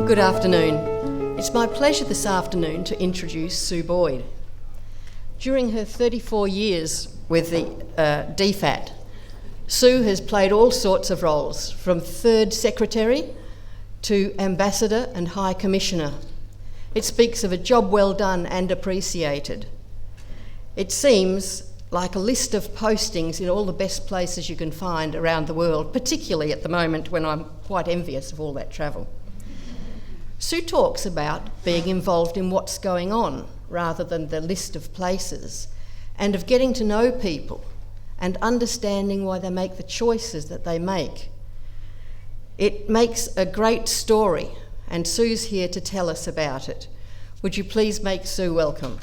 Good afternoon. It's my pleasure this afternoon to introduce Sue Boyd. During her 34 years with the DFAT, Sue has played all sorts of roles, from Third Secretary to Ambassador and High Commissioner. It speaks of a job well done and appreciated. It seems like a list of postings in all the best places you can find around the world, particularly at the moment when I'm quite envious of all that travel. Sue talks about being involved in what's going on rather than the list of places, and of getting to know people and understanding why they make the choices that they make. It makes a great story, and Sue's here to tell us about it. Would you please make Sue welcome?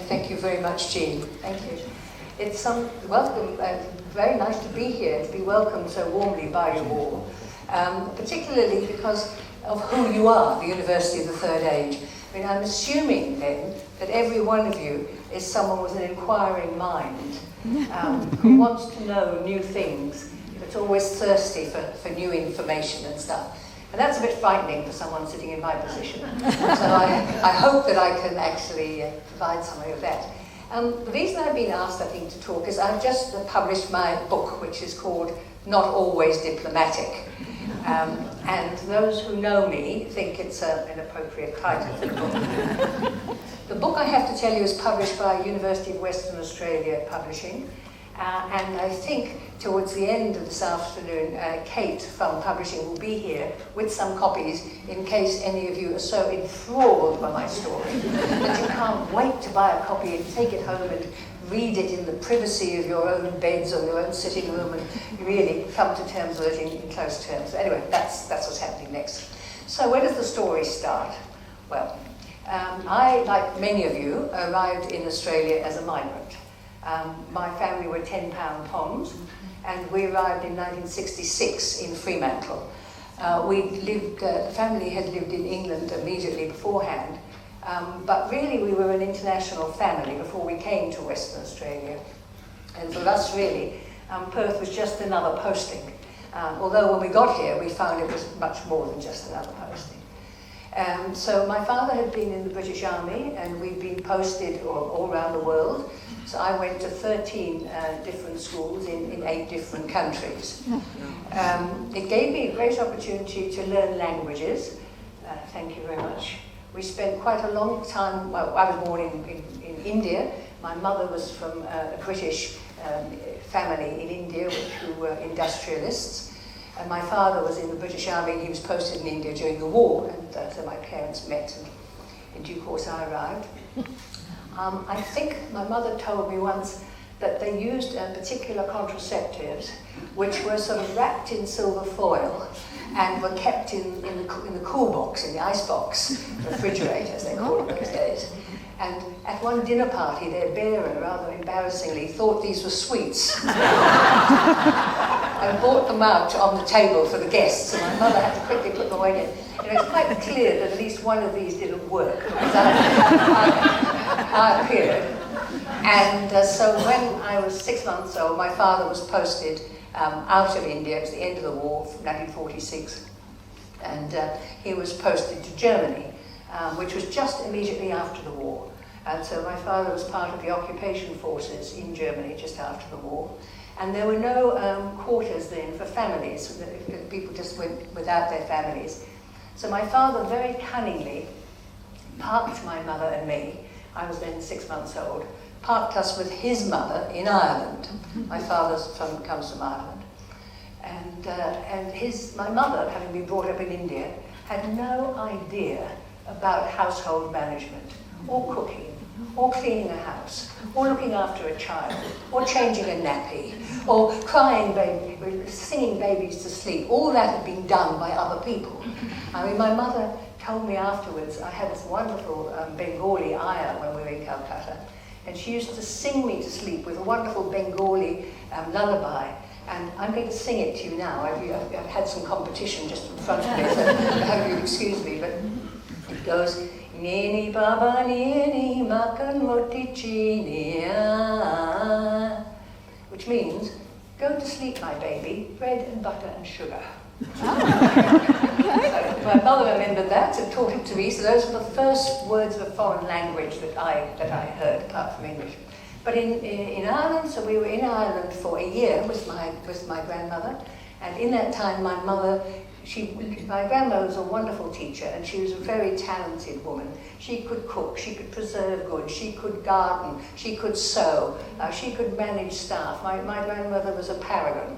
Thank you very much, Jean. Thank you. It's welcome. Very nice to be here, to be welcomed so warmly by you all, particularly because of who you are, the University of the Third Age. I mean, I'm assuming then that every one of you is someone with an inquiring mind, who wants to know new things, that's always thirsty for new information and stuff. And that's a bit frightening for someone sitting in my position. So I hope that I can actually provide some of that. The reason I've been asked, I think, to talk is I've just published my book, which is called Not Always Diplomatic. And those who know me think it's an appropriate title for the book. The book, I have to tell you, is published by University of Western Australia Publishing. And I think towards the end of this afternoon, Kate from Publishing will be here with some copies in case any of you are so enthralled by my story that you can't wait to buy a copy and take it home and read it in the privacy of your own beds or your own sitting room and really come to terms with it in close terms. So anyway, that's what's happening next. So where does the story start? Well, I, like many of you, arrived in Australia as a migrant. My family were 10-pound Poms, and we arrived in 1966 in Fremantle. The family had lived in England immediately beforehand, but really we were an international family before we came to Western Australia. And for us really, Perth was just another posting. Although when we got here, we found it was much more than just another posting. So my father had been in the British Army, and we'd been posted all around the world. So I went to 13 different schools in 8 different countries. It gave me a great opportunity to learn languages. Thank you very much. We spent quite a long time, well, I was born in India. My mother was from a British family in India who were industrialists. And my father was in the British Army, and he was posted in India during the war, and so my parents met, and in due course I arrived. I think my mother told me once that they used particular contraceptives which were sort of wrapped in silver foil and were kept in the cool box, in the ice box, refrigerator as they called it those days. And at one dinner party, their bearer, rather embarrassingly, thought these were sweets and brought them out on the table for the guests, and my mother had to quickly put them away again. It's quite clear that at least one of these didn't work, because I appeared. And so when I was 6 months old, my father was posted out of India. It was the end of the war, 1946, and he was posted to Germany, which was just immediately after the war. And so my father was part of the occupation forces in Germany just after the war. And there were no quarters then for families, so that people just went without their families. So my father very cunningly parked my mother and me, I was then 6 months old, parked us with his mother in Ireland. My father comes from Ireland. And my mother, having been brought up in India, had no idea about household management, or cooking, or cleaning a house, or looking after a child, or changing a nappy, or singing babies to sleep. All that had been done by other people. I mean, my mother told me afterwards, I had this wonderful Bengali ayah when we were in Calcutta, and she used to sing me to sleep with a wonderful Bengali lullaby. And I'm going to sing it to you now. I've had some competition just in front of me, so I hope you'll excuse me, but it goes, Nini Baba Nini Makan Moti Chiniya, which means, "Go to sleep, my baby, bread and butter and sugar." So my mother remembered that and taught it to me, so those were the first words of a foreign language that I heard, apart from English. But in Ireland, so we were in Ireland for a year with my grandmother, and in that time my grandmother was a wonderful teacher, and she was a very talented woman. She could cook, she could preserve goods, she could garden, she could sew, she could manage staff. My grandmother was a paragon,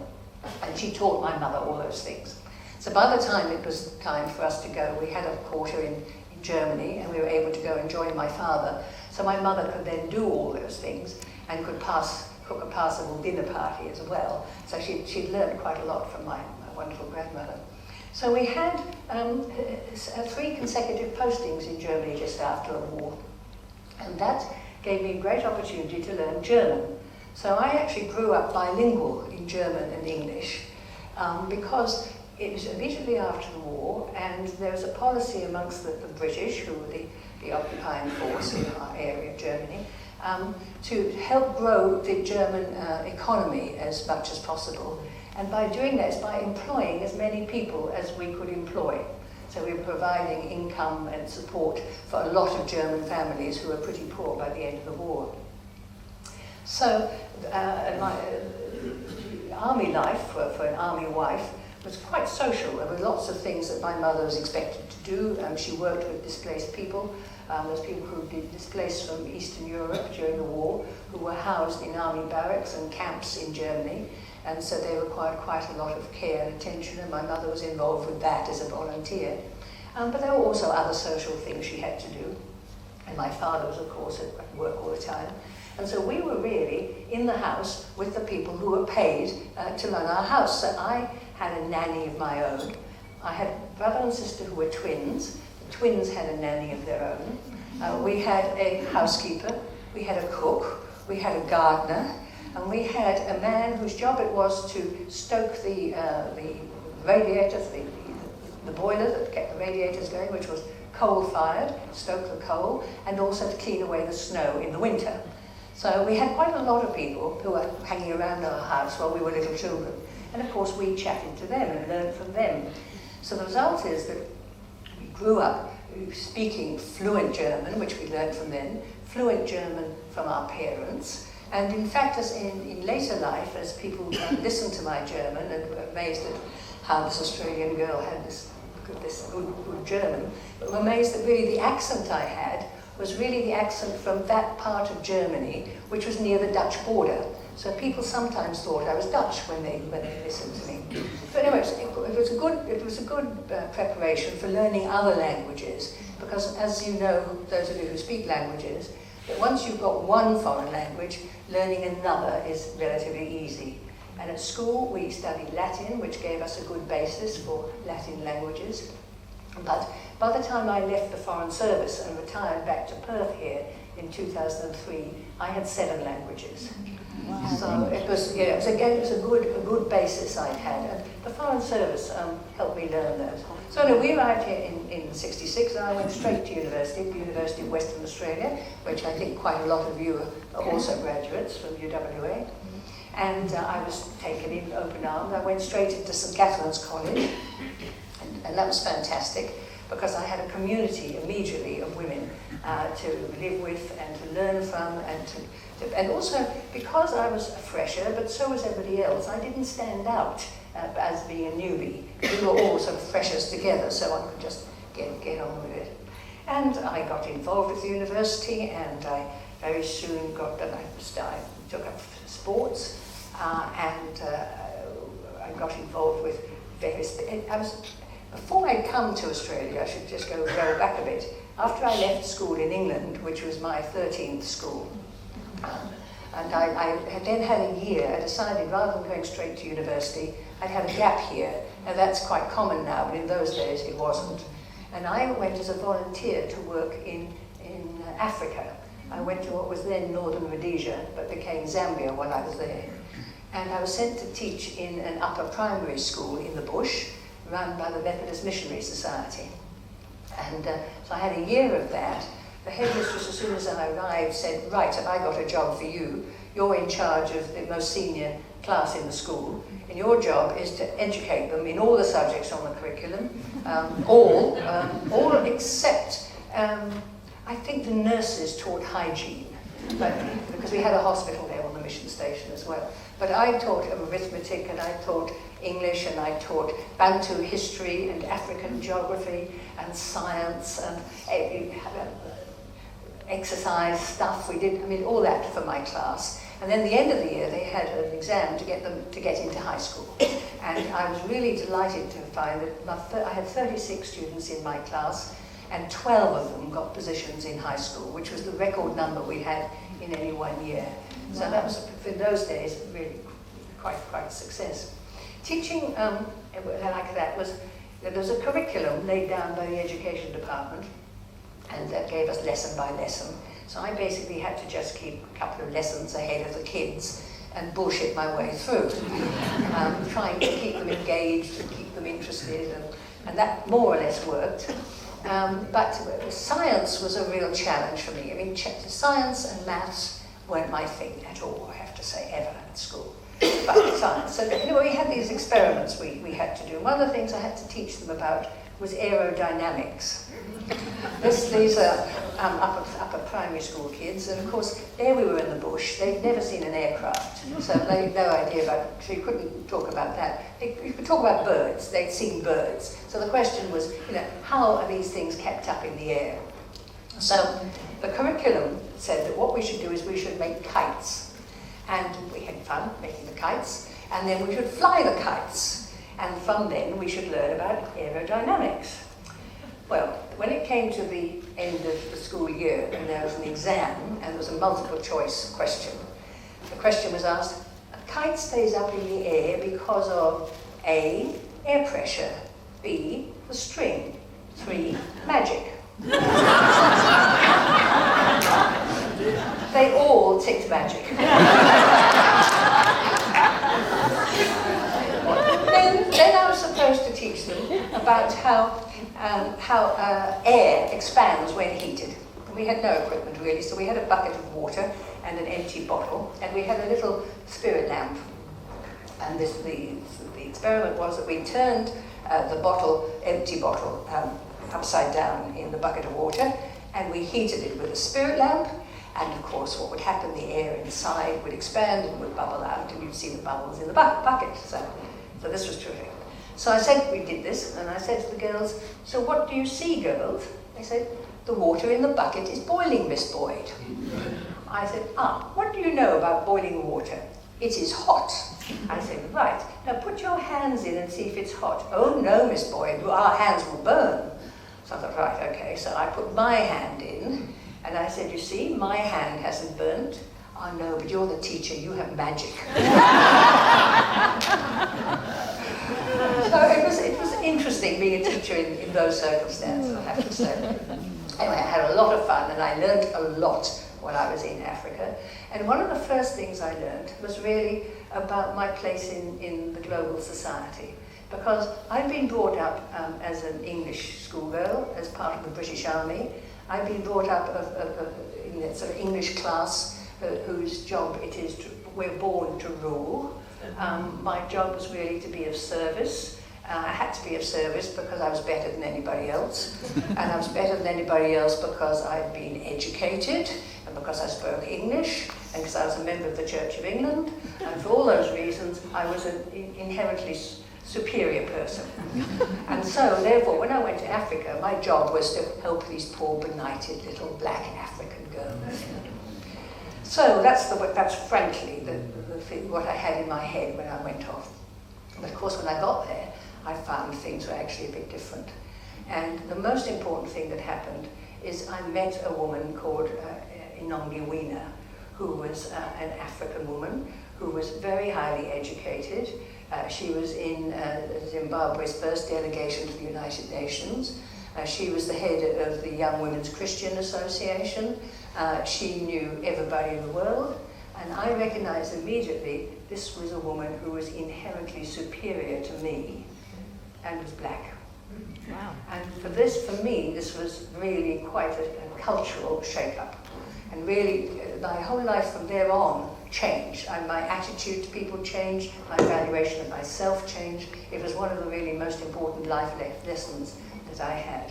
and she taught my mother all those things. So by the time it was time for us to go, we had a quarter in Germany, and we were able to go and join my father. So my mother could then do all those things and could cook a passable dinner party as well. So she'd learned quite a lot from my wonderful grandmother. So we had 3 consecutive postings in Germany just after the war, and that gave me a great opportunity to learn German. So I actually grew up bilingual in German and English because it was immediately after the war, and there was a policy amongst the British, who were the occupying force in our area of Germany, to help grow the German economy as much as possible. And by doing that, it's by employing as many people as we could employ. So we were providing income and support for a lot of German families who were pretty poor by the end of the war. So my army life for an army wife was quite social. There were lots of things that my mother was expected to do. She worked with displaced people. There's people who were displaced from Eastern Europe during the war, who were housed in army barracks and camps in Germany. And so they required quite a lot of care and attention, and my mother was involved with that as a volunteer. But there were also other social things she had to do. And my father was, of course, at work all the time. And so we were really in the house with the people who were paid to run our house. So I had a nanny of my own. I had a brother and sister who were twins. The twins had a nanny of their own. We had a housekeeper. We had a cook. We had a gardener. And we had a man whose job it was to stoke the radiators, the boiler that kept the radiators going, which was coal-fired, stoke the coal, and also to clean away the snow in the winter. So we had quite a lot of people who were hanging around our house while we were little children. And of course we chatted to them and learned from them. So the result is that we grew up speaking fluent German, which we learned from them, fluent German from our parents. And in fact, as in later life, as people listened to my German and were amazed at how this Australian girl had this good German, but were amazed that really the accent I had was really the accent from that part of Germany, which was near the Dutch border. So people sometimes thought I was Dutch when they listened to me. But anyway, it was a good preparation for learning other languages, because as you know, those of you who speak languages, that once you've got one foreign language, learning another is relatively easy. And at school we studied Latin, which gave us a good basis for Latin languages. But by the time I left the Foreign Service and retired back to Perth here in 2003, I had 7 languages. Wow. So it was a good basis I'd had. And the Foreign Service helped me learn those. So anyway, we arrived here in '66, and I went straight to university, the University of Western Australia, which I think quite a lot of you are also graduates from UWA. And I was taken in open arms. I went straight into St Catherine's College, and that was fantastic, because I had a community immediately of women to live with and to learn from, and also because I was a fresher, but so was everybody else, I didn't stand out as being a newbie. We were all sort of freshers together, so I could just get on with it. And I got involved with the university, and I very soon I took up sports, and I got involved with various. Before I'd come to Australia, I should just go back a bit. After I left school in England, which was my 13th school, and I had then had a year, I decided rather than going straight to university, I'd have a gap here. Now that's quite common now, but in those days it wasn't. And I went as a volunteer to work in Africa. I went to what was then Northern Rhodesia, but became Zambia while I was there. And I was sent to teach in an upper primary school in the bush, run by the Methodist Missionary Society. And so I had a year of that. The headmistress, as soon as I arrived, said, right, have I got a job for you? You're in charge of the most senior class in the school, and your job is to educate them in all the subjects on the curriculum, all except, I think the nurses taught hygiene, because we had a hospital there on the mission station as well. But I taught arithmetic, and I taught English, and I taught Bantu history and African geography and science and exercise stuff. We did, I mean, all that for my class. And then at the end of the year, they had an exam to get them to get into high school. And I was really delighted to find that I had 36 students in my class, and 12 of them got positions in high school, which was the record number we had in any one year. So that was, in those days, really quite a success. Teaching like that was, there was a curriculum laid down by the education department, and that gave us lesson by lesson. So I basically had to just keep a couple of lessons ahead of the kids and bullshit my way through, trying to keep them engaged and keep them interested, and that more or less worked. But science was a real challenge for me. I mean, science and maths weren't my thing at all, I have to say, ever at school. But science. So we had these experiments we had to do. One of the things I had to teach them about was aerodynamics. These are upper primary school kids, and of course, there we were in the bush. They'd never seen an aircraft, so they had no idea about it, so you couldn't talk about that. You could talk about birds. They'd seen birds. So the question was, how are these things kept up in the air? So the curriculum said that what we should do is we should make kites. And we had fun making the kites, and then we should fly the kites. And from then we should learn about aerodynamics. Well, when it came to the end of the school year and there was an exam and there was a multiple choice question, the question was asked, a kite stays up in the air because of A, air pressure, B, the string, 3, magic. They all ticked magic. Then I was supposed to teach them about how air expands when heated. We had no equipment really, so we had a bucket of water and an empty bottle, and we had a little spirit lamp. And the experiment was that we turned the empty bottle, upside down in the bucket of water, and we heated it with a spirit lamp. And of course, what would happen, the air inside would expand and would bubble out, and you'd see the bubbles in the bucket. So this was terrific. So I said, we did this, and I said to the girls, so what do you see, girls? They said, the water in the bucket is boiling, Miss Boyd. I said, what do you know about boiling water? It is hot. I said, right, now put your hands in and see if it's hot. Oh no, Miss Boyd, our hands will burn. So I thought, right, okay, so I put my hand in, and I said, you see, my hand hasn't burnt. Oh no, but you're the teacher, you have magic. So it was interesting being a teacher in those circumstances, I have to say. Anyway, I had a lot of fun, and I learned a lot when I was in Africa. And one of the first things I learned was really about my place in the global society. Because I'd been brought up as an English schoolgirl, as part of the British Army. I'd been brought up in that sort of English class whose job it is we're born to rule. My job was really to be of service. I had to be of service because I was better than anybody else. And I was better than anybody else because I'd been educated, and because I spoke English, and because I was a member of the Church of England. And for all those reasons, I was an inherently superior person. And so, therefore, when I went to Africa, my job was to help these poor, benighted little black African girls. So that's frankly what I had in my head when I went off. But of course, when I got there, I found things were actually a bit different. And the most important thing that happened is I met a woman called Inongiwina, who was an African woman who was very highly educated. She was in Zimbabwe's first delegation to the United Nations. She was the head of the Young Women's Christian Association. She knew everybody in the world. And I recognized immediately this was a woman who was inherently superior to me and was black. Wow. And for me, this was really quite a cultural shake-up. And really, my whole life from there on changed, and my attitude to people changed, my evaluation of myself changed. It was one of the really most important life lessons that I had.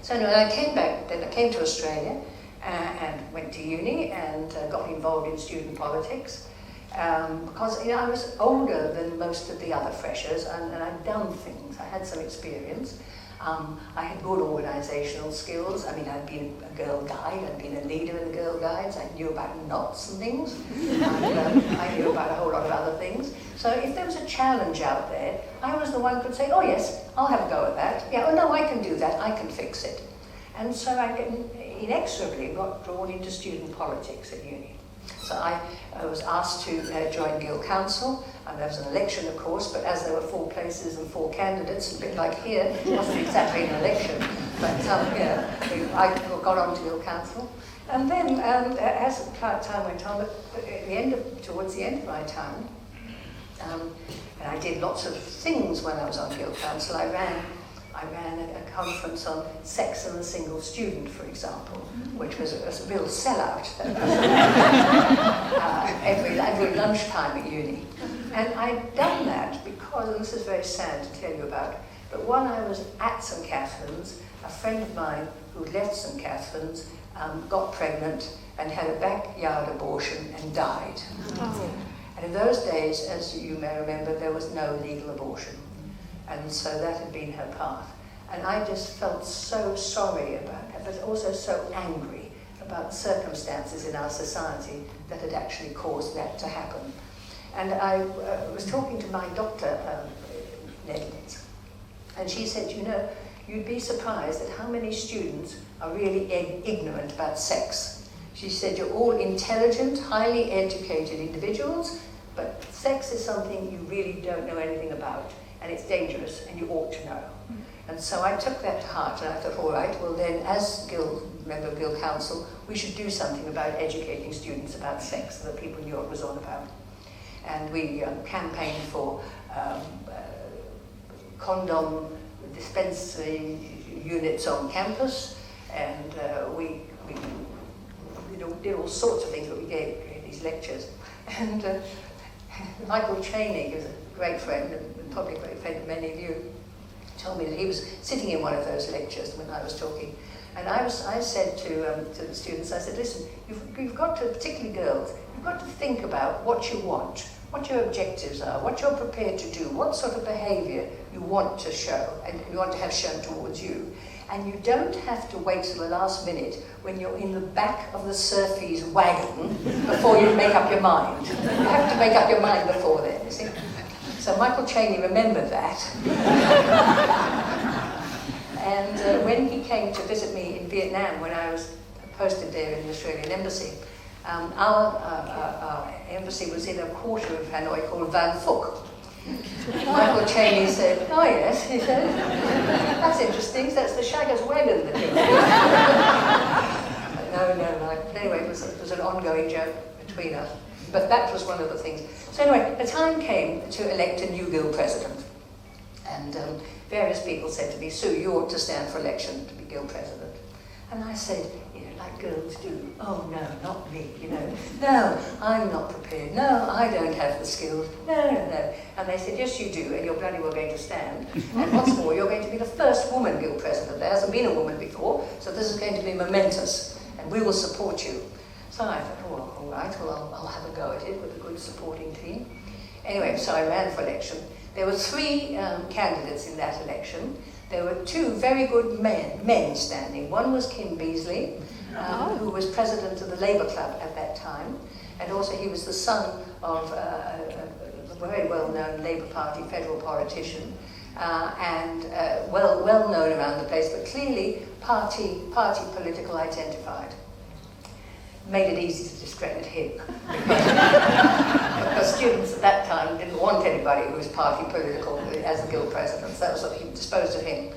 So anyway, I came back, then I came to Australia and went to uni and got involved in student politics because I was older than most of the other freshers and I'd done things, I had some experience. I had good organisational skills. I mean, I'd been a girl guide, I'd been a leader in the girl guides, I knew about knots and things, and I knew about a whole lot of other things. So if there was a challenge out there, I was the one who could say, oh yes, I'll have a go at that. Yeah, oh no, I can do that, I can fix it. And so I inexorably got drawn into student politics at uni. So I was asked to join Guild Council, and there was an election, of course, but as there were 4 places and 4 candidates, a bit like here, it wasn't exactly an election, but yeah, I got on to Guild Council. And then, as time went on, towards the end of my time, and I did lots of things when I was on Guild Council. I ran a conference on sex and the single student, for example, which was a real sellout every lunchtime at uni. And I'd done that because, and this is very sad to tell you about, but when I was at St Catherine's, a friend of mine who left St Catherine's got pregnant and had a backyard abortion and died. Oh. And in those days, as you may remember, there was no legal abortion. And so that had been her path. And I just felt so sorry about her, but also so angry about the circumstances in our society that had actually caused that to happen. And I was talking to my doctor, Netherlands, and she said, you know, you'd be surprised at how many students are really ignorant about sex. She said, you're all intelligent, highly educated individuals, but sex is something you really don't know anything about. And it's dangerous, and you ought to know. And so I took that to heart, and I thought, all right, well then, as member of Guild Council, we should do something about educating students about sex so that people knew what it was all about. And we campaigned for condom dispensary units on campus, and we did all sorts of things, but we gave these lectures. And Michael Cheney, who's a great friend, and probably a great friend of many of you, told me that he was sitting in one of those lectures when I was talking. And I said to the students, I said, listen, you've got to, particularly girls, you've got to think about what you want, what your objectives are, what you're prepared to do, what sort of behaviour you want to show and you want to have shown towards you. And you don't have to wait till the last minute when you're in the back of the surfy's wagon before you make up your mind. You have to make up your mind before then, you see. So Michael Cheney remembered that. And when he came to visit me in Vietnam, when I was posted there in the Australian Embassy, our embassy was in a quarter of Hanoi called Van Phuc. Michael Cheney said, oh yes, he said, that's interesting, that's the Shagger's wagon that you're No, anyway, it was an ongoing joke between us. But that was one of the things. So anyway, the time came to elect a new Guild president. And various people said to me, Sue, you ought to stand for election to be Guild president. And I said, like girls do, oh no, not me, No, I'm not prepared. No, I don't have the skills. No. And they said, yes, you do, and you're bloody well going to stand. And what's more, you're going to be the first woman Guild president. There hasn't been a woman before, so this is going to be momentous, and we will support you. So I thought, oh, all right, well, I'll have a go at it with a good supporting team. Anyway, so I ran for election. There were 3 candidates in that election. There were 2 very good men standing. One was Kim Beazley, who was president of the Labour Club at that time, and also he was the son of a very well-known Labour Party federal politician, and well known around the place, but clearly party political identified. Made it easy to discredit him because students at that time didn't want anybody who was party political as the Guild president, so that was what he disposed of him.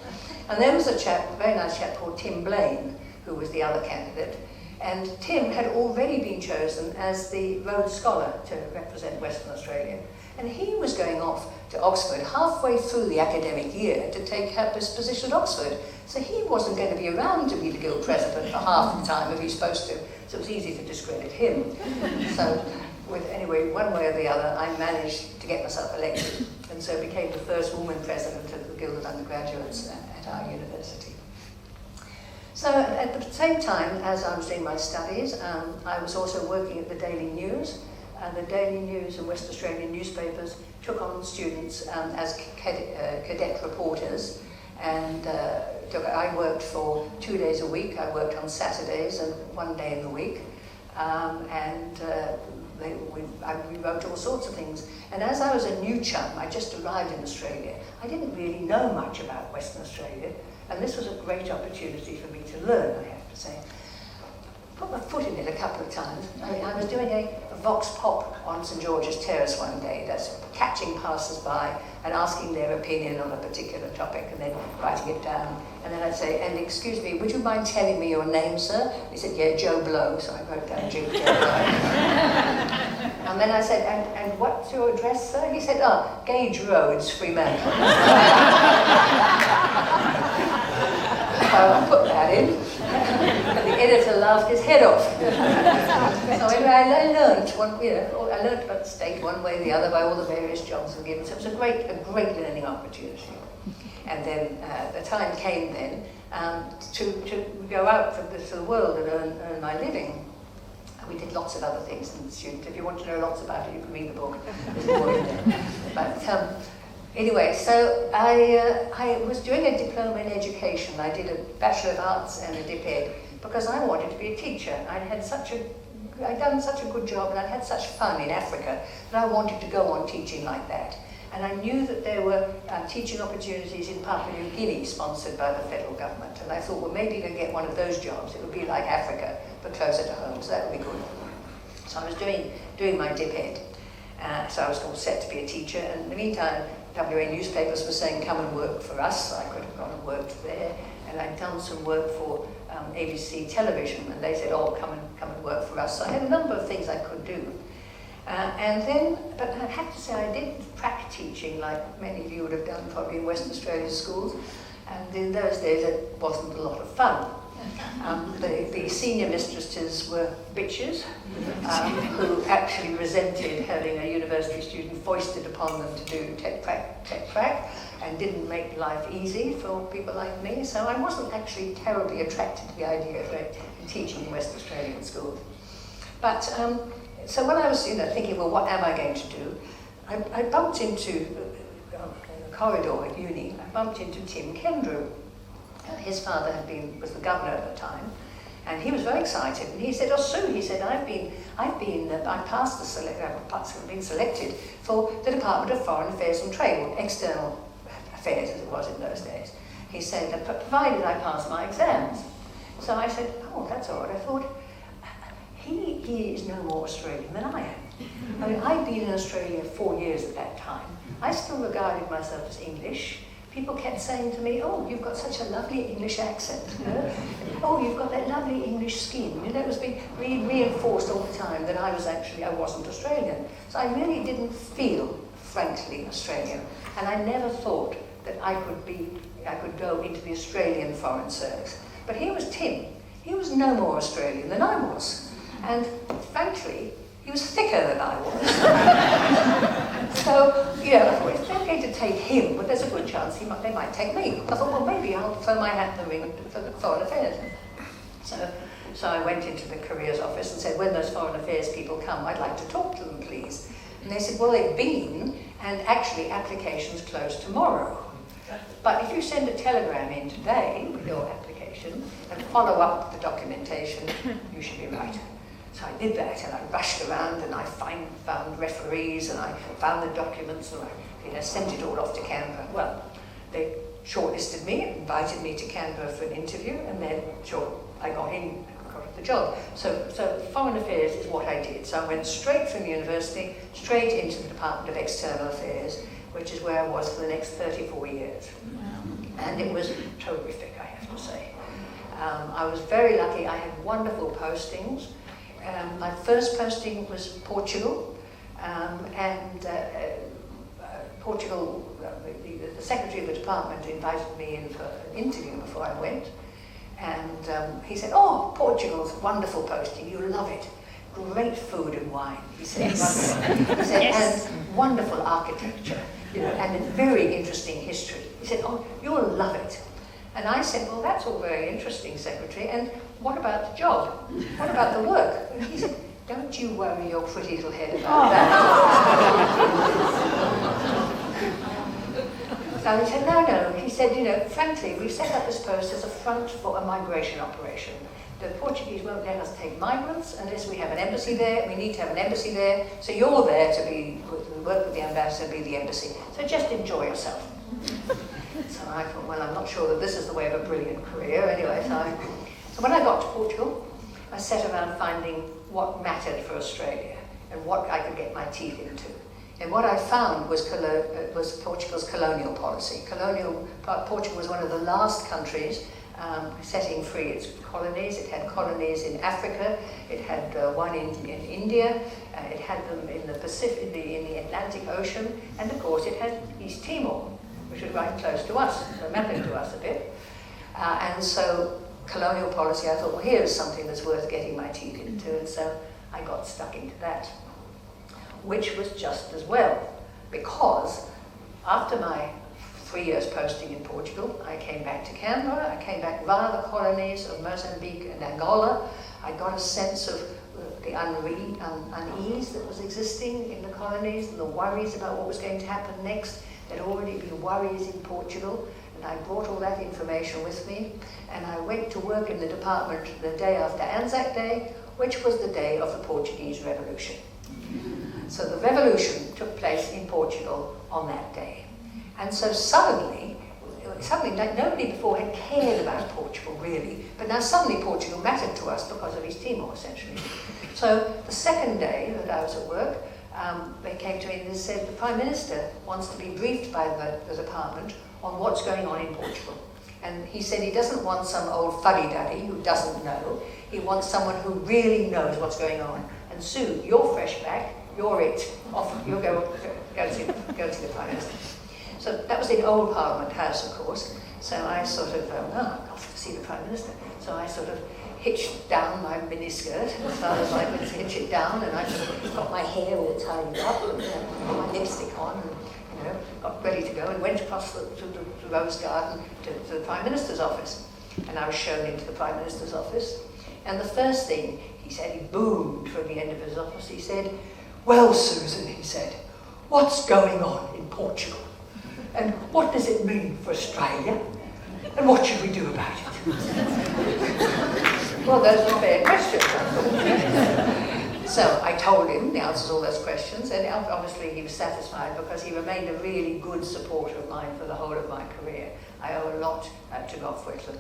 And there was a very nice chap called Tim Blaine, who was the other candidate, and Tim had already been chosen as the Rhodes Scholar to represent Western Australia, and he was going off to Oxford halfway through the academic year to take up his position at Oxford. So he wasn't going to be around to be the guild president for half the time if he's supposed to. So it was easy to discredit him. So anyway, one way or the other, I managed to get myself elected, and so became the first woman president of the Guild of Undergraduates at our university. So at the same time as I was doing my studies, I was also working at the Daily News. The Daily News and West Australian newspapers took on students as cadet reporters, and I worked for 2 days a week. I worked on Saturdays and 1 day in the week, we wrote all sorts of things. And as I was a new chum, I just arrived in Australia, I didn't really know much about Western Australia, and this was a great opportunity for me to learn, I have to say. Put my foot in it a couple of times. I was doing a vox pop on St George's Terrace one day, that's catching passers-by and asking their opinion on a particular topic and then writing it down. And then I'd say, and excuse me, would you mind telling me your name, sir? He said, yeah, Joe Blow. So I wrote down Joe Blow. And then I said, and what's your address, sir? He said, Gage Roads, Fremantle. So I put that in. And the editor laughed his head off. So anyway, I learned I learned about the state one way or the other by all the various jobs were given. So it was a great learning opportunity. And then the time came then to go out to the world and earn my living. And we did lots of other things in the student. If you want to know lots about it, you can read the book. There's more in there. But anyway, so I was doing a diploma in education. I did a Bachelor of Arts and a Dip Ed because I wanted to be a teacher. I'd done such a good job and I'd had such fun in Africa that I wanted to go on teaching like that. And I knew that there were teaching opportunities in Papua New Guinea sponsored by the federal government. And I thought, well, maybe if I get one of those jobs, it would be like Africa, but closer to home, so that would be good. So I was doing my Dip Ed. So I was all set to be a teacher. And in the meantime, WA newspapers were saying, come and work for us. So I could have gone and worked there. And I'd done some work for ABC television. And they said, oh, come and work for us. So I had a number of things I could do. But I have to say I did practice teaching like many of you would have done probably in Western Australian schools. And in those days it wasn't a lot of fun. The senior mistresses were bitches who actually resented having a university student foisted upon them to do tech prac and didn't make life easy for people like me. So I wasn't actually terribly attracted to the idea of teaching in West Australian schools. But so when I was thinking, well, what am I going to do? I bumped into, in the corridor at uni, I bumped into Tim Kendrew. His father was the governor at the time, and he was very excited. And he said, "Oh, Sue," he said, "I've been selected for the Department of Foreign Affairs and Trade, or External Affairs as it was in those days." He said, "Provided I pass my exams." So I said, "Oh, that's odd." I thought, he is no more Australian than I am. I mean, I'd been in Australia 4 years at that time. I still regarded myself as English. People kept saying to me, "Oh, you've got such a lovely English accent. Oh, you've got that lovely English skin." It was being reinforced all the time that I wasn't Australian. So I really didn't feel, frankly, Australian. And I never thought that I could go into the Australian Foreign Service. But here was Tim. He was no more Australian than I was. And frankly, he was thicker than I was. So, I thought, if they're going to take him, but there's a good chance they might take me. I thought, well, maybe I'll throw my hat in the ring for Foreign Affairs. So I went into the careers office and said, when those Foreign Affairs people come, I'd like to talk to them, please. And they said, well, they've been, and actually applications close tomorrow. But if you send a telegram in today with your application and follow up the documentation, you should be right. So I did that, and I rushed around, and I found referees, and I found the documents, and I sent it all off to Canberra. Well, they shortlisted me, invited me to Canberra for an interview, and then I got in, got the job. So Foreign Affairs is what I did. So I went straight from university, straight into the Department of External Affairs, which is where I was for the next 34 years. Wow. And it was terrific, I have to say. I was very lucky. I had wonderful postings. My first posting was Portugal, and Portugal, the secretary of the department invited me in for an interview before I went. And he said, "Oh, Portugal's a wonderful posting, you'll love it. Great food and wine," he said. Yes. He said, Yes. "And wonderful architecture, and a very interesting history." He said, "Oh, you'll love it." And I said, "Well, that's all very interesting, Secretary, and what about the job? What about the work?" And he said, "Don't you worry your pretty little head about that." So he said, no. He said, frankly, we've set up this post as a front for a migration operation. The Portuguese won't let us take migrants unless we have an embassy there. We need to have an embassy there. So you're there to work with the ambassador, be the embassy. So just enjoy yourself." So I thought, well, I'm not sure that this is the way of a brilliant career. Anyway, so when I got to Portugal, I set around finding what mattered for Australia and what I could get my teeth into. And what I found was Portugal's colonial policy. Portugal was one of the last countries setting free its colonies. It had colonies in Africa, it had one in India, it had them in the Pacific, in the Atlantic Ocean, and of course it had East Timor, which was right close to us, so mattered to us a bit. And so colonial policy, I thought, well, here's something that's worth getting my teeth into, and so I got stuck into that, which was just as well, because after my 3 years posting in Portugal, I came back to Canberra. I came back via the colonies of Mozambique and Angola. I got a sense of the unease that was existing in the colonies and the worries about what was going to happen next. There'd already been worries in Portugal, and I brought all that information with me, and I went to work in the department the day after Anzac Day, which was the day of the Portuguese Revolution. So the revolution took place in Portugal on that day. And so suddenly, like nobody before had cared about Portugal really, but now suddenly Portugal mattered to us because of East Timor, essentially. So the second day that I was at work, they came to me and they said, the Prime Minister wants to be briefed by the department on what's going on in Portugal. And he said he doesn't want some old fuddy-duddy who doesn't know. He wants someone who really knows what's going on. And Sue, you're fresh back, you're it. Off, you'll go to see the Prime Minister. So that was in Old Parliament House, of course. So I sort of, I'm off to see the Prime Minister. So I sort of hitched down my miniskirt as far as I could hitch it down, and I sort of got my hair all tied up, and got my lipstick on, and got ready to go, and went across the Rose Garden to the Prime Minister's office. And I was shown into the Prime Minister's office. And the first thing he said, he boomed from the end of his office, he said, "Well, Susan," he said, "what's going on in Portugal? And what does it mean for Australia? And what should we do about it?" Well, those are fair questions. So I told him the answers to all those questions, and obviously he was satisfied because he remained a really good supporter of mine for the whole of my career. I owe a lot to Gough Whitlam.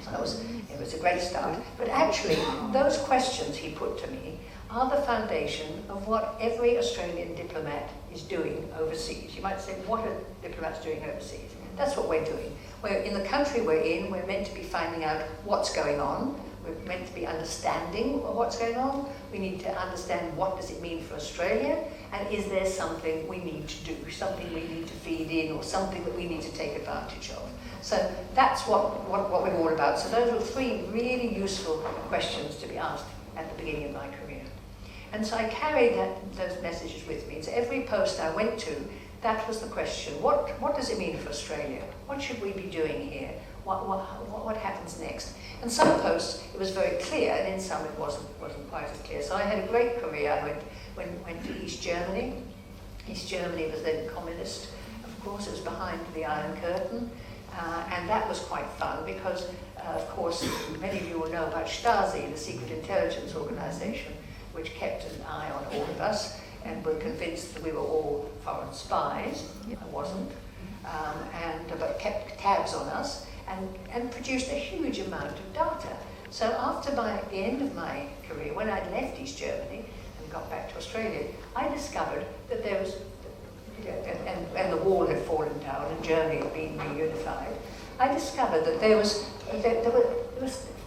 So it was a great start. But actually, those questions he put to me are the foundation of what every Australian diplomat is doing overseas. You might say, what are diplomats doing overseas? That's what we're doing. We're in the country we're in, we're meant to be finding out what's going on. We're meant to be understanding of what's going on. We need to understand what does it mean for Australia, and is there something we need to do, something we need to feed in, or something that we need to take advantage of. So that's what we're all about. So those were three really useful questions to be asked at the beginning of my career. And so I carried those messages with me. So every post I went to, that was the question. What does it mean for Australia? What should we be doing here? What happens next? And some posts, it was very clear, and in some it wasn't quite as clear. So I had a great career. I went to East Germany. East Germany was then communist. Of course, it was behind the Iron Curtain. And that was quite fun because, of course, many of you will know about Stasi, the secret intelligence organization, which kept an eye on all of us and were convinced that we were all foreign spies. I wasn't. But kept tabs on us and produced a huge amount of data. So after the end of my career, when I'd left East Germany and got back to Australia, I discovered that there was, and the wall had fallen down and Germany had been reunified, I discovered that there was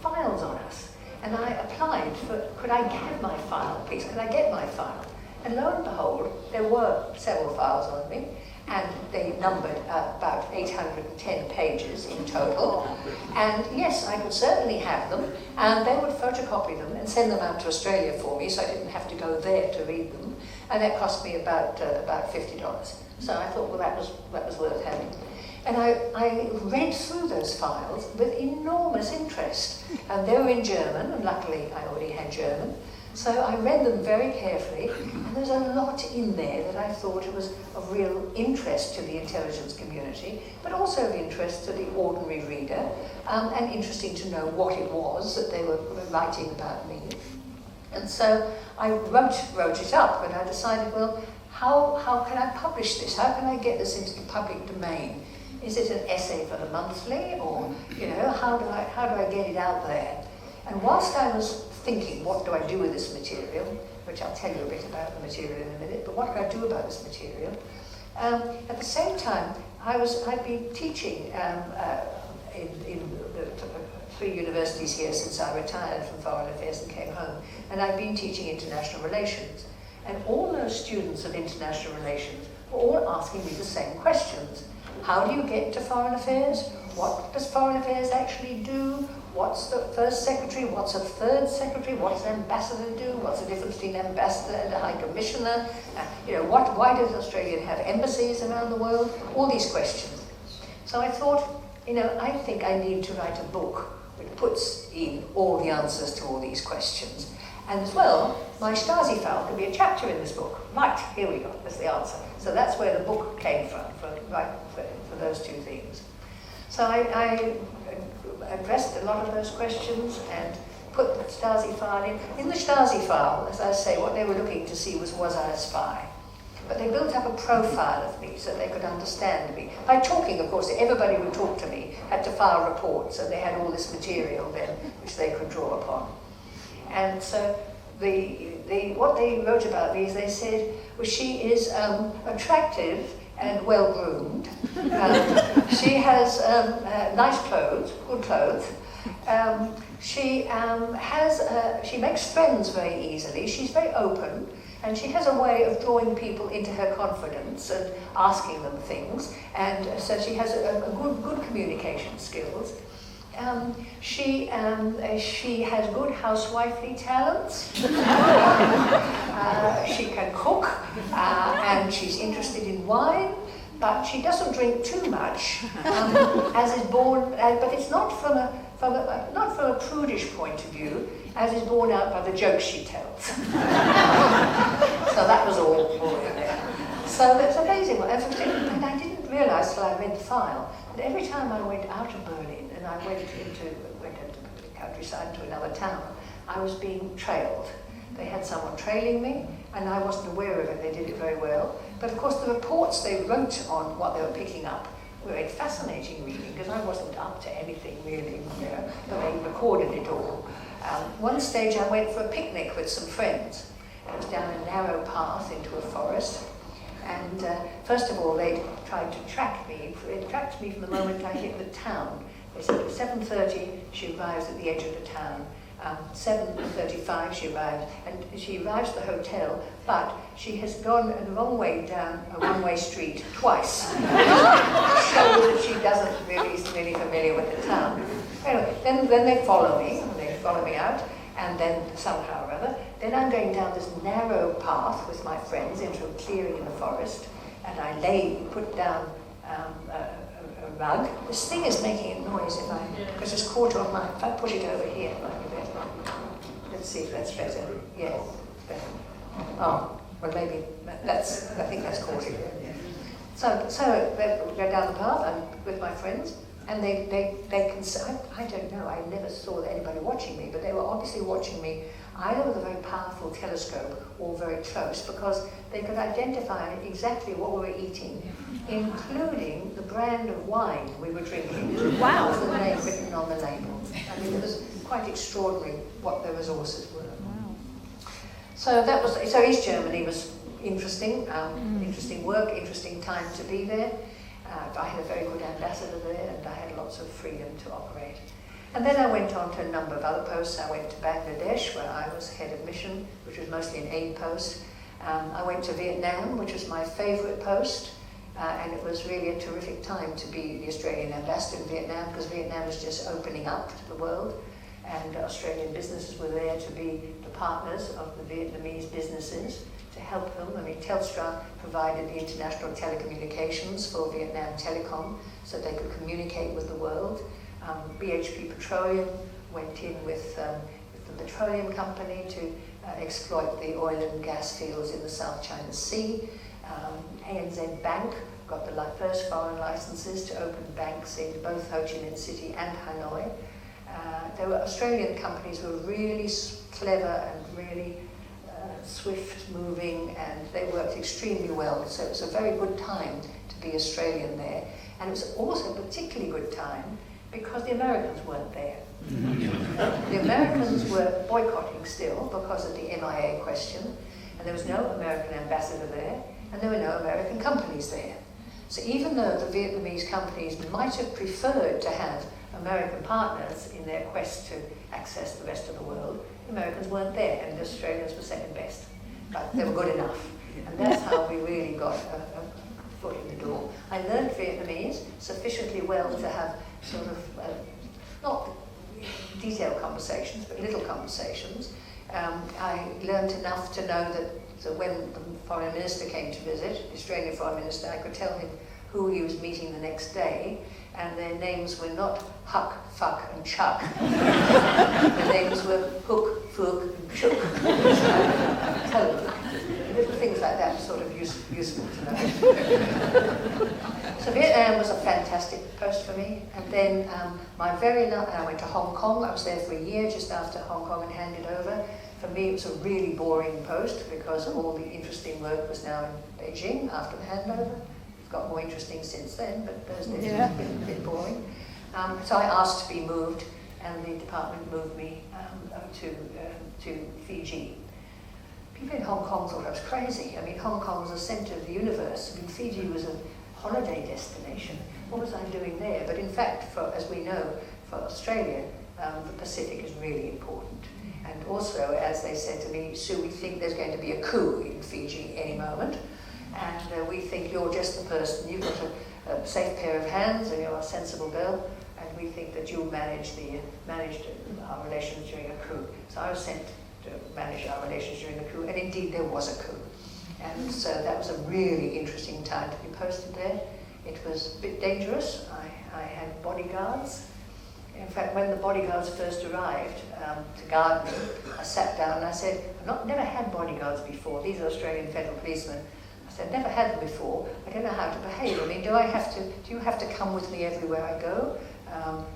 files on us. And I applied for, could I have my file, please? Could I get my file? And lo and behold, there were several files on me, and they numbered about 810 pages in total. And yes, I could certainly have them, and they would photocopy them and send them out to Australia for me, so I didn't have to go there to read them. And that cost me about $50. So I thought, well, that was worth having. And I read through those files with enormous interest. And they were in German, and luckily I already had German. So I read them very carefully, and there's a lot in there that I thought was of real interest to the intelligence community, but also of interest to the ordinary reader, and interesting to know what it was that they were writing about me. And so I wrote it up, and I decided, well, how can I publish this? How can I get this into the public domain? Is it an essay for the monthly, or how do I get it out there? And whilst I was thinking, what do I do with this material, which I'll tell you a bit about the material in a minute, but what do I do about this material? At the same time, I'd been teaching in the 3 universities here since I retired from Foreign Affairs and came home, and I'd been teaching international relations. And all those students of international relations were all asking me the same questions. How do you get to Foreign Affairs? What does Foreign Affairs actually do? What's the first secretary? What's a third secretary? What's an ambassador do? What's the difference between an ambassador and a high commissioner? Why does Australia have embassies around the world? All these questions. So I thought, I think I need to write a book which puts in all the answers to all these questions. And as well, my Stasi file could be a chapter in this book. Right, here we go, that's the answer. So that's where the book came from, for those two things. So I addressed a lot of those questions and put the Stasi file in. In the Stasi file, as I say, what they were looking to see was I a spy? But they built up a profile of me so they could understand me. By talking, of course, everybody who talked to me had to file reports, and they had all this material then which they could draw upon. And so what they wrote about me is they said, well, she is attractive and well-groomed. She has nice clothes, good clothes. She makes friends very easily. She's very open, and she has a way of drawing people into her confidence and asking them things. And so she has a good communication skills. She has good housewifely talents. She can cook, and she's interested in wine, but she doesn't drink too much, as is borne. But it's not from a prudish point of view, as is borne out by the jokes she tells. So that was all in there. So it's amazing. And I didn't realise till I read the file that every time I went out of Berlin and I went into the countryside to another town, I was being trailed. They had someone trailing me, and I wasn't aware of it. They did it very well. But of course, the reports they wrote on what they were picking up were a fascinating reading, because I wasn't up to anything really, but they recorded it all. One stage I went for a picnic with some friends. It was down a narrow path into a forest. And first of all, they tried to track me. They tracked me from the moment I hit the town. They said at 7:30 she arrives at the edge of the town. 7:35 she arrived, and she arrives at the hotel, but she has gone the wrong way down a one-way street twice. Shows that she doesn't really familiar with the town. Anyway, then they follow me out, and then somehow or other, then I'm going down this narrow path with my friends into a clearing in the forest, and I put down a rug. This thing is making a noise because it's caught on if I push it over here, it might be better. Let's see if that's better. Yeah, better. Oh, well maybe I think that's caught it. So they go down the path, I'm with my friends, and they can see, I don't know, I never saw anybody watching me, but they were obviously watching me either with a very powerful telescope or very close, because they could identify exactly what we were eating, including the brand of wine we were drinking. Wow! With the name written on the label. I mean, it was quite extraordinary what their resources were. Wow. So East Germany was interesting, interesting work, interesting time to be there. I had a very good ambassador there, and I had lots of freedom to operate. And then I went on to a number of other posts. I went to Bangladesh, where I was head of mission, which was mostly an aid post. I went to Vietnam, which was my favourite post, and it was really a terrific time to be the Australian ambassador in Vietnam, because Vietnam was just opening up to the world, and Australian businesses were there to be the partners of the Vietnamese businesses to help them. I mean, Telstra provided the international telecommunications for Vietnam Telecom so they could communicate with the world. BHP Petroleum went in with the petroleum company to exploit the oil and gas fields in the South China Sea. ANZ Bank got the first foreign licenses to open banks in both Ho Chi Minh City and Hanoi. There were Australian companies who were really clever and really swift moving, and they worked extremely well. So it was a very good time to be Australian there. And it was also a particularly good time because the Americans weren't there. The Americans were boycotting still because of the MIA question, and there was no American ambassador there, and there were no American companies there. So even though the Vietnamese companies might have preferred to have American partners in their quest to access the rest of the world, the Americans weren't there, and the Australians were second best. But they were good enough. And that's how we really got a foot in the door. I learned Vietnamese sufficiently well to have sort of, not detailed conversations, but little conversations. I learned enough to know that when the foreign minister came to visit, the Australian foreign minister, I could tell him who he was meeting the next day, and their names were not Huck, Fuck and Chuck. Their names were Hook, Fook and Chook. Little things like that were sort of useful to know. So Vietnam was a fantastic post for me, and then I went to Hong Kong. I was there for a year just after Hong Kong had handed over. For me, it was a really boring post because all the interesting work was now in Beijing after the handover. It's got more interesting since then, but those days have been a bit boring. So I asked to be moved, and the department moved me to Fiji. People in Hong Kong thought I was crazy. I mean, Hong Kong was the centre of the universe. I mean, Fiji was a holiday destination. What was I doing there? But in fact, as we know, for Australia, the Pacific is really important. And also, as they said to me, Sue, we think there's going to be a coup in Fiji any moment. And we think you're just the person. You've got a safe pair of hands, and you're a sensible girl. And we think that you'll manage our relations during a coup. So I was sent to manage our relations during the coup, and indeed there was a coup. And so that was a really interesting time to be posted there. It was a bit dangerous. I had bodyguards. In fact, when the bodyguards first arrived to guard me, I sat down and I said, I've never had bodyguards before. These are Australian federal policemen. I said, I've never had them before. I don't know how to behave. I mean, do you have to come with me everywhere I go?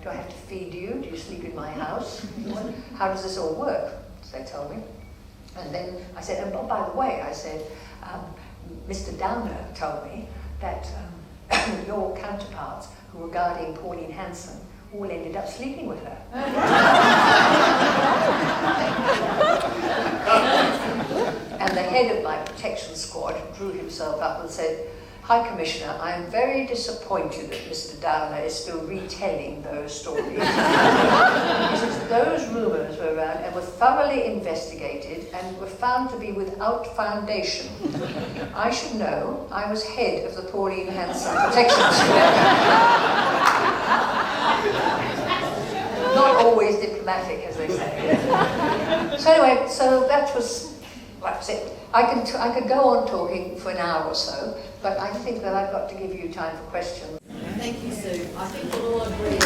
Do I have to feed you? Do you sleep in my house? How does this all work? So they told me. And then I said, and oh, by the way, I said, Mr. Downer told me that your counterparts who were guarding Pauline Hanson all ended up sleeping with her. And the head of my protection squad drew himself up and said, High Commissioner, I am very disappointed that Mr. Downer is still retelling those stories. He says those rumours were around and were thoroughly investigated and were found to be without foundation. I should know. I was head of the Pauline Hanson Protection Squad. Not always diplomatic, as they say. So anyway, so that was it. I could go on talking for an hour or so, but I think that I've got to give you time for questions. Thank you, Sue. I think we'll all agree.